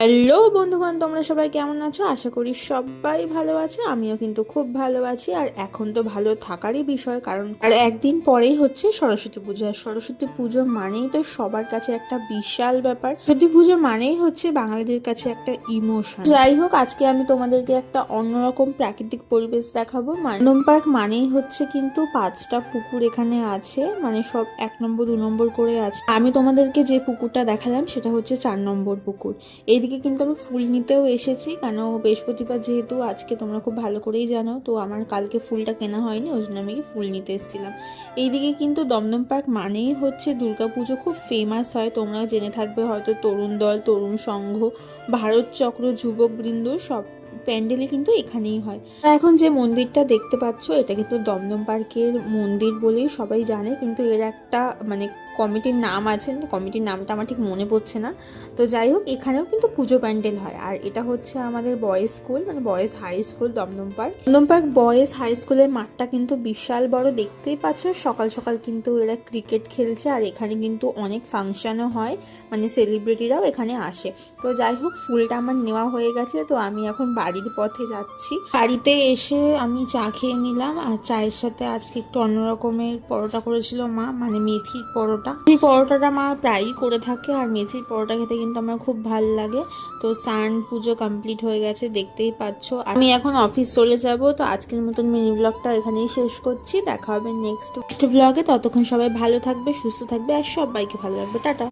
Hello বন্ধুগণ, তোমরা সবাই কেমন আছো? আশা করি সবাই ভালো আছে। আমিও কিন্তু খুব ভালো আছি। আর এখন তো ভালো থাকারই বিষয়, কারণ আর একদিন পরেই হচ্ছে সরস্বতী পূজা। সরস্বতী পুজো মানেই তো সবার কাছে একটা বিশাল ব্যাপার। সরস্বতী পুজো মানেই হচ্ছে বাঙালিদের কাছে একটা ইমোশন। যাই হোক, আজকে আমি তোমাদেরকে একটা অন্যরকম প্রাকৃতিক পরিবেশ দেখাবো। মানদম পার্ক মানেই হচ্ছে কিন্তু 5টা পুকুর এখানে আছে, মানে সব 1 নম্বর 2 নম্বর করে আছে। আমি তোমাদেরকে যে পুকুরটা দেখালাম সেটা হচ্ছে 4 নম্বর পুকুর। এইদিকে কিন্তু আমি ফুল নিতেও এসেছি, কেন বৃহস্পতিবার যেহেতু আজকে, তোমরা খুব ভালো করেই জানো। তো আমার কালকে ফুলটা কেনা হয়নি, ওই জন্য আমি ফুল নিতে এসেছিলাম। এইদিকে কিন্তু দমদম পার্ক মানেই হচ্ছে দুর্গাপুজো, খুব ফেমাস হয়। তোমরা জেনে থাকবে হয়তো, তরুণ দল, তরুণ সংঘ, ভারত চক্র, যুবক বৃন্দ সব প্যান্ডেলই কিন্তু এখানেই হয়। এখন যে মন্দিরটা দেখতে পাচ্ছ, এটা কিন্তু দমদম পার্কের মন্দির বলেই সবাই জানে, কিন্তু এর একটা মানে কমিটির নাম আছে। কমিটির নামটা আমার ঠিক মনে পড়ছে না। তো যাই হোক, এখানেও কিন্তু পুজো প্যান্ডেল হয়। আর এটা হচ্ছে আমাদের বয়েজ স্কুল, মানে boys high school Dumdum park. Dumdum park boys high স্কুলের মাঠটা কিন্তু বিশাল বড়, দেখতেই পাচ্ছ। সকাল সকাল কিন্তু এরা ক্রিকেট খেলছে, আর এখানে কিন্তু অনেক ফাংশনও হয়, মানে সেলিব্রিটিরাও এখানে আসে। তো যাই হোক, ফুলটা আমার নেওয়া হয়ে গেছে। তো আমি এখন বাড়ির পথে যাচ্ছি। বাড়িতে এসে আমি চা খেয়ে নিলাম, আর চায়ের সাথে আজকে একটু অন্যরকমের পরোটা করেছিল মা, মানে মেথির পরোটা। এই পরোটাটা মা প্রায়ই করে থাকে, আর মেথির পরোটা খেতে কিন্তু আমার খুব ভালো লাগে। তো স্নান পুজো কমপ্লিট হয়ে গেছে, দেখতেই পাচ্ছ। আমি এখন অফিস চলে যাব। তো আজকের মতন মিনি ব্লগটা এখানেই শেষ করছি। দেখা হবে নেক্সট ব্লগে। ততক্ষণ সবাই ভালো থাকবে, সুস্থ থাকবে, আর সবাইকে ভালো লাগবে। টাটা।